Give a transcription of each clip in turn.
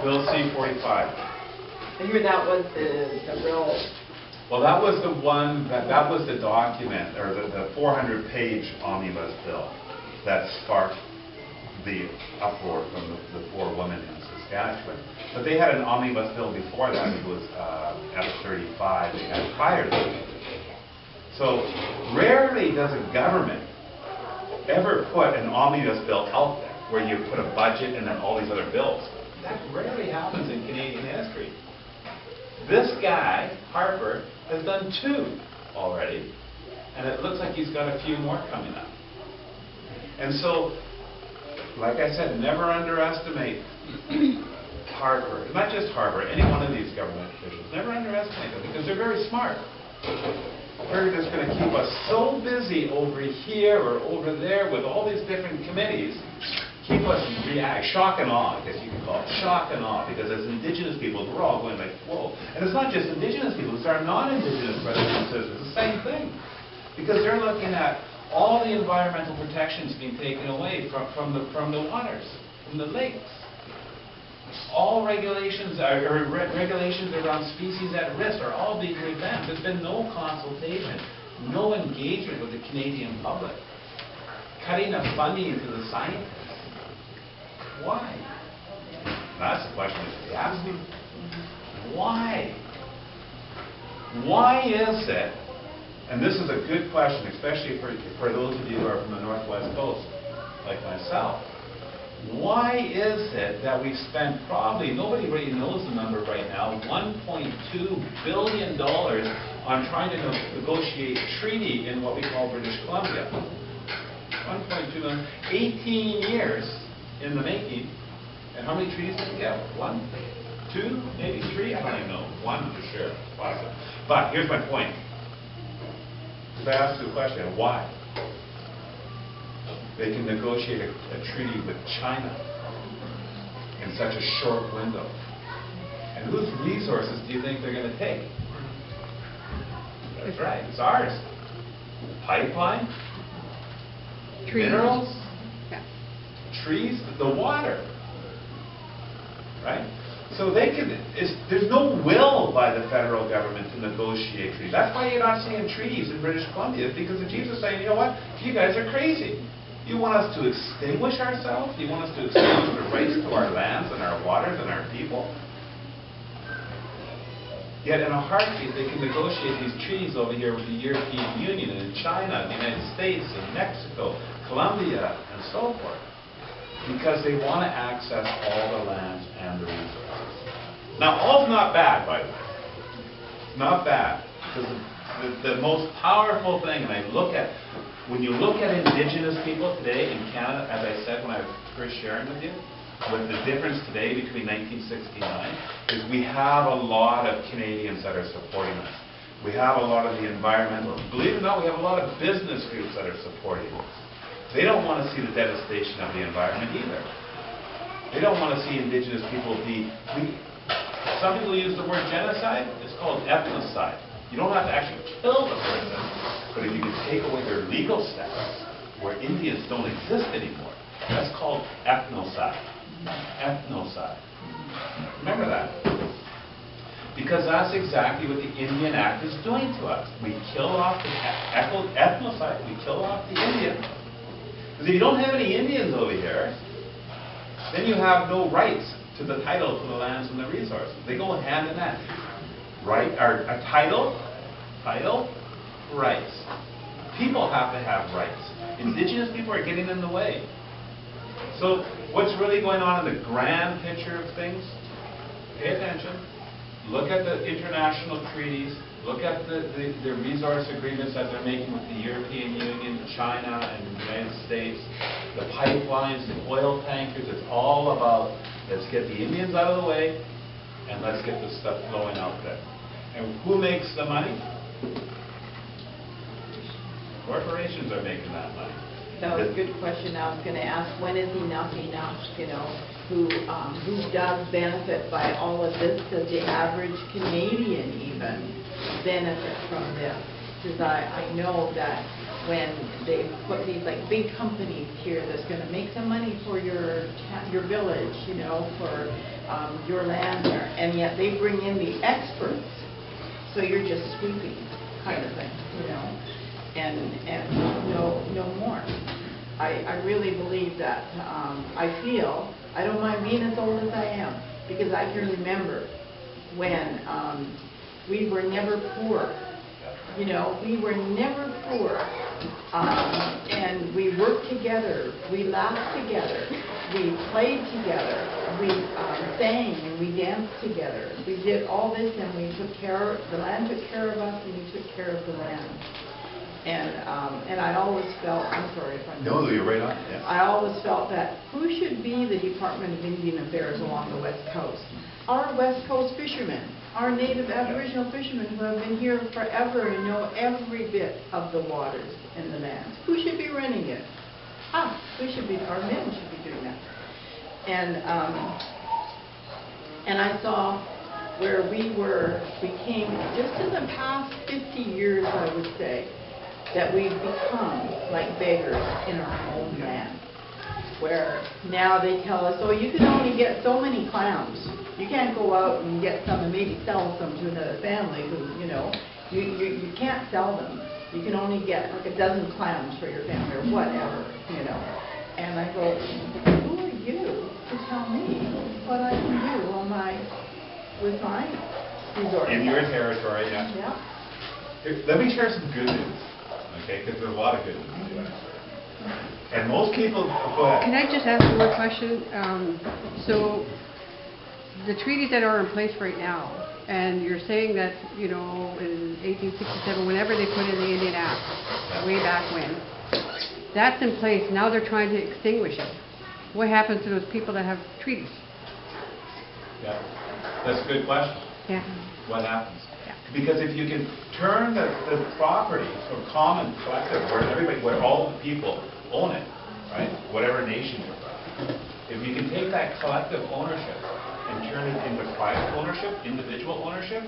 Bill C-45. I hear that was the real... Well, that was the one, that was the document, or the 400-page omnibus bill that sparked the uproar from the four women in Saskatchewan. But they had an omnibus bill before that. It was F-35 they had prior to that. So rarely does a government ever put an omnibus bill out there where you put a budget and then all these other bills. That rarely happens in Canadian history. This guy, Harper, has done 2 already, and it looks like he's got a few more coming up. And so, like I said, never underestimate Harper. Not just Harper, any one of these government officials. Never underestimate them because they're very smart. They're just going to keep us so busy over here or over there with all these different committees, keep us shock and awe, I guess you could call it, shock and awe, because as Indigenous people, we're all going like, whoa. And it's not just Indigenous people, it's our non-Indigenous brothers and sisters, the same thing. Because they're looking at all the environmental protections being taken away from the waters, from the lakes. All regulations regulations around species at risk are all being revamped. There's been no consultation, no engagement with the Canadian public. Cutting of funding to the scientists. Why? That's the question that they ask me. Why? Why is it, and this is a good question, especially for those of you who are from the Northwest Coast, like myself, why is it that we've spent probably, nobody really knows the number right now, $1.2 billion on trying to negotiate a treaty in what we call British Columbia? 1.2 billion, 18 years in the making, and how many treaties did we get? 1, 2, maybe 3? I don't even know. 1 for sure. But here's my point. If I ask you a question, why? They can negotiate a treaty with China in such a short window. And whose resources do you think they're going to take? That's right, it's ours. Pipeline, Trees. minerals, Yeah. trees, the water. Right? So they can, there's no will by the federal government to negotiate treaties. That's why you're not seeing treaties in British Columbia, because the chiefs are saying, you know what, you guys are crazy. You want us to extinguish ourselves? You want us to extinguish the rights to our lands and our waters and our people? Yet in a heartbeat, they can negotiate these treaties over here with the European Union and China, the United States and Mexico, Colombia, and so forth. Because they want to access all the lands and the resources. Now, all's not bad, by the way. It's not bad. Because the most powerful thing, and I look at, when you look at Indigenous people today in Canada, as I said when I was first sharing with you, with the difference today between 1969, is we have a lot of Canadians that are supporting us. We have a lot of the environmental, believe it or not, we have a lot of business groups that are supporting us. They don't want to see the devastation of the environment either. They don't want to see Indigenous people some people use the word genocide, it's called ethnocide. You don't have to actually kill the person, but if you can take away their legal status, where Indians don't exist anymore, that's called ethnocide. Ethnocide. Remember that. Because that's exactly what the Indian Act is doing to us. We kill off the ethnocide, we kill off the Indian. Because if you don't have any Indians over here, then you have no rights to the title to the lands and the resources. They go hand in hand. Right? A title, rights. People have to have rights. Indigenous people are getting in the way. So what's really going on in the grand picture of things? Pay attention. Look at the international treaties. Look at the resource agreements that they're making with the European Union, China, and the United States. The pipelines, the oil tankers, it's all about let's get the Indians out of the way and let's get this stuff flowing out there. And who makes the money? Corporations are making that money. That was a good question. I was going to ask, when is enough enough? You know, who does benefit by all of this? Does the average Canadian even benefit from this? Because I know that when they put these like big companies here that's going to make some money for your village, you know, for your land there, and yet they bring in the experts, so you're just sweeping kind of thing, you know, and no more. I really believe that. I feel I don't mind being as old as I am, because I can remember when we were never poor. You know, we were never poor, and we worked together, we laughed together, we played together, we sang and we danced together. We did all this, and we took care, the land took care of us, and we took care of the land. And I always felt, I'm sorry if I'm... No, you're right on. Yeah. I always felt that who should be the Department of Indian Affairs along the West Coast? Our West Coast fishermen, our native Aboriginal fishermen who have been here forever and know every bit of the waters and the lands. Who should be running it? Who should be, our men should be doing that. And I saw where we came, just in the past 50 years, I would say, that we've become like beggars in our own land. Where now they tell us, oh, you can only get so many clams. You can't go out and get some and maybe sell some to another family who, you know, you can't sell them. You can only get like a dozen clams for your family or whatever, you know. And I go, who are you to tell me what I can do on with my resort? In your territory, yeah. Yeah. Let me share some good news, okay? Because there's a lot of good news. And most people, go ahead. Can I just ask you one question? So the treaties that are in place right now, and you're saying that, you know, in 1867, whenever they put in the Indian Act, way back when, that's in place. Now they're trying to extinguish it. What happens to those people that have treaties? Yeah, that's a good question. Yeah. What happens? Yeah. Because if you can turn the property from common collective, where all the people own it, right? Whatever nation you're from. If you can take that collective ownership and turn it into private ownership, individual ownership,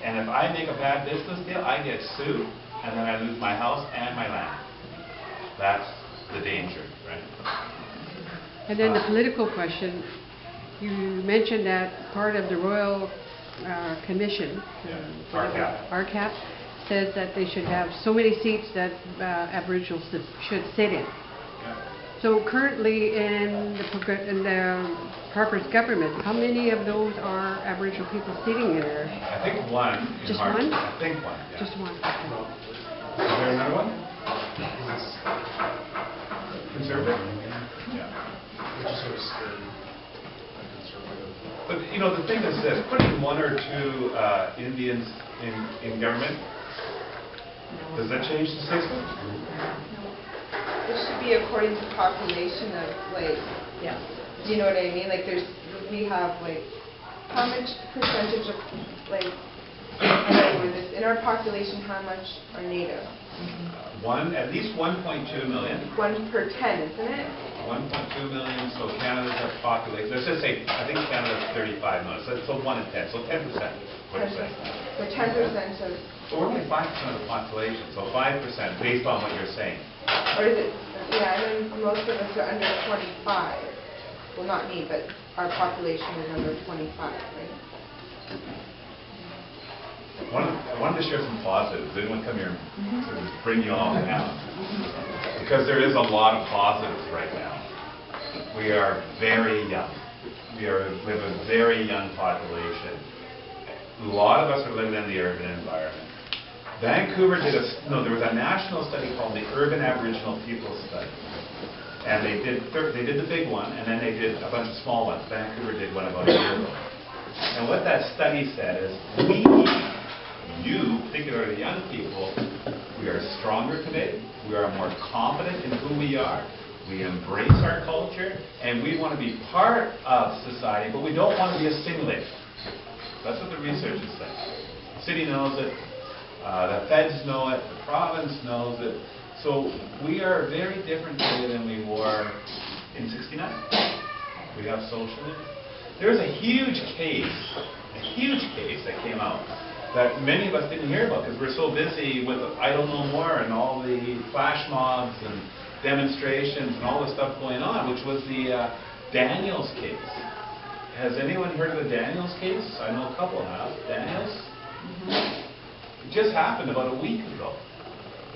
and if I make a bad business deal, I get sued, and then I lose my house and my land. That's the danger, right? And then the political question, you mentioned that part of the Royal Commission, RCAP, says that they should have so many seats that Aboriginals should sit in. So currently in the Harper's government, how many of those are Aboriginal people sitting in there? I think one. Just one? I think one, yeah. Just one. Is there another one? Conservative? Yeah. Which is sort of scary. Conservative. But, you know, the thing is this, putting one or two Indians in government, does that change the system? It should be according to population of, like, Yeah. do you know what I mean? Like, we have, like, how much percentage of, like, in our population, how much are Native? At least 1.2 million. 1 per 10, isn't it? 1.2 million, so Canada's a population, let's just say, I think Canada's 35 million, so 1 in 10, so 10%. 10%. So 10% of... So we're only 5% of the population, so 5% based on what you're saying. Or is it... Yeah, I mean, most of us are under 25. Well, not me, but our population is under 25, right? I wanted to share some positives. Didn't want to come here and sort of bring you all down. Because there is a lot of positives right now. We are very young. We have a very young population. A lot of us are living in the urban environment. Vancouver there was a national study called the Urban Aboriginal Peoples Study. And they did the big one, and then they did a bunch of small ones. Vancouver did one about a year ago. And what that study said is, you, particularly the young people, we are stronger today, we are more confident in who we are, we embrace our culture, and we want to be part of society, but we don't want to be assimilated. That's what the research is saying. The city knows it, the feds know it, the province knows it. So we are very different today than we were in '69. We have socialism. There's a huge case that came out that many of us didn't hear about because we're so busy with I Don't Know More and all the flash mobs and demonstrations and all the stuff going on, which was the Daniels case. Has anyone heard of the Daniels case? I know a couple have. Daniels? It just happened about a week ago.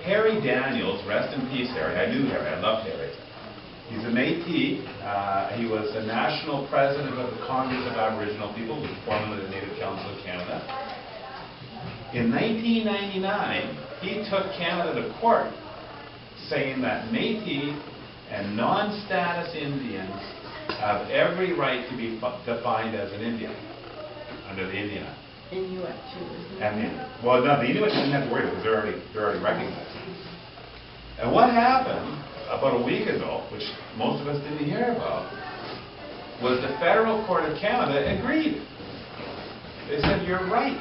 Harry Daniels, rest in peace, Harry. I knew Harry. I loved Harry. He's a Métis. He was the national president of the Congress of Aboriginal People, which was formerly the Native Council of Canada. In 1999, he took Canada to court saying that Métis and non-status Indians have every right to be defined as an Indian under the Indian Act. Inuit too, isn't it? And well, no, the Inuit didn't have to worry because they're already recognized. And what happened about a week ago, which most of us didn't hear about, was the Federal Court of Canada agreed. They said, you're right.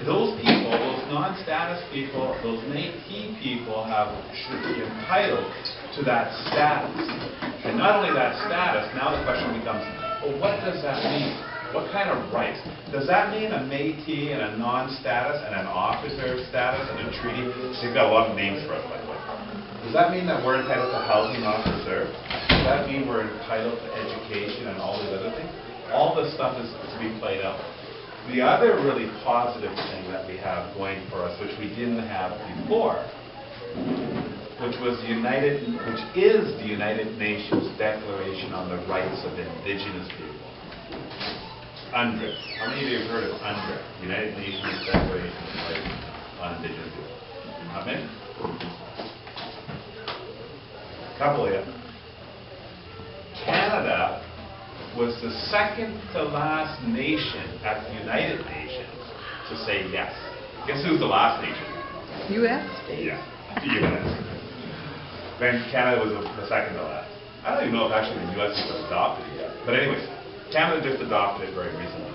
Those people, those non-status people, those Métis people should be entitled to that status. And not only that status, now the question becomes, well, what does that mean? What kind of rights? Does that mean a Métis and a non-status and an officer status and a treaty? They've got a lot of names for us, by the way. Does that mean that we're entitled to housing officer? Does that mean we're entitled to education and all these other things? All this stuff is to be played out. The other really positive thing that we have going for us, which we didn't have before, which is the United Nations Declaration on the Rights of Indigenous People. UNDRIP. How many of you have heard of UNDRIP? United Nations Declaration on the Rights on Indigenous People. How many? A couple of you. Canada was the second to last nation at the United Nations to say yes. Guess who's the last nation? U.S.? Yeah, the U.S. Then Canada was the second to last. I don't even know if actually the U.S. has adopted it yet. But anyways, Canada just adopted it very recently.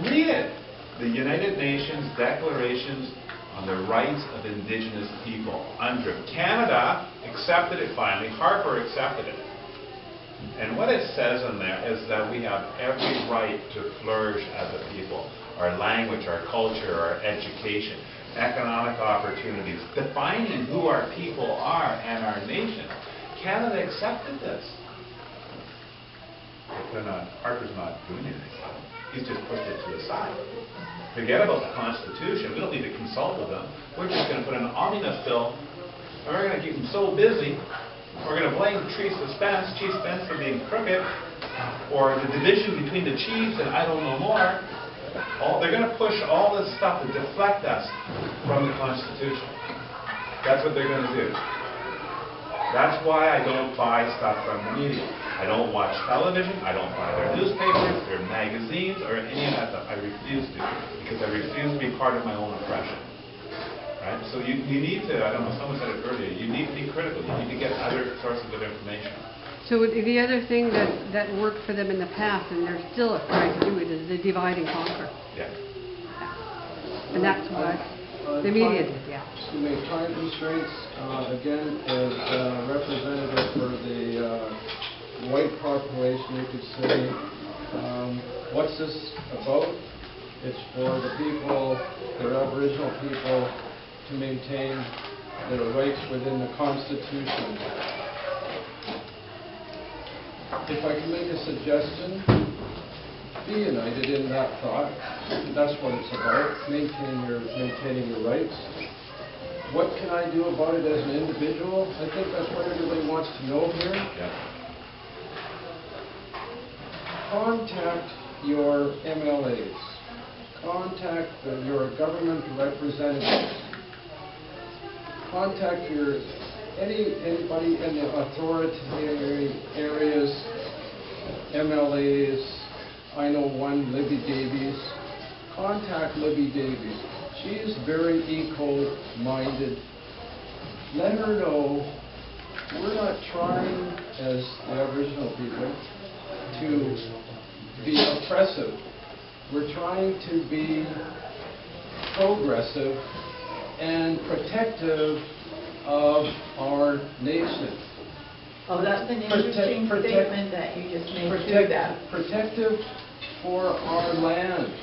Read it. The United Nations Declarations on the Rights of Indigenous People. UNDRIP. Canada accepted it finally. Harper accepted it. And what it says in there is that we have every right to flourish as a people. Our language, our culture, our education, economic opportunities, defining who our people are and our nation. Canada accepted this. But Harper's not doing anything about it. He's just pushed it to the side. Forget about the Constitution. We don't need to consult with them. We're just going to put an omnibus bill, and we're going to keep them so busy. We're going to blame Chief Spence for being crooked, or the division between the chiefs and I Don't Know More. They're going to push all this stuff to deflect us from the Constitution. That's what they're going to do. That's why I don't buy stuff from the media. I don't watch television. I don't buy their newspapers, their magazines, or any of that stuff. I refuse to, because I refuse to be part of my own oppression. Right? So you need to, I don't know, someone said it earlier, you need to be critical. You need to get other sources of information. So the other thing that worked for them in the past, and they're still trying to do it, is the divide and conquer. Yeah. And that's what the media did, yeah. Excuse me, time constraints, again, as representative for the white population, you could say, what's this about? It's for the people, the Aboriginal people, to maintain their rights within the Constitution. If I can make a suggestion, be united in that thought. That's what it's about, maintaining your rights. What can I do about it as an individual? I think that's what everybody wants to know here. Yeah. Contact your MLAs. Contact your government representatives. Contact anybody in the authority areas, MLAs. I know one, Libby Davies. Contact Libby Davies. She is very eco-minded. Let her know we're not trying, as the Aboriginal people, to be oppressive. We're trying to be progressive and protective of our nation. Oh, that's an interesting statement that you just made through that. Protective for our lands.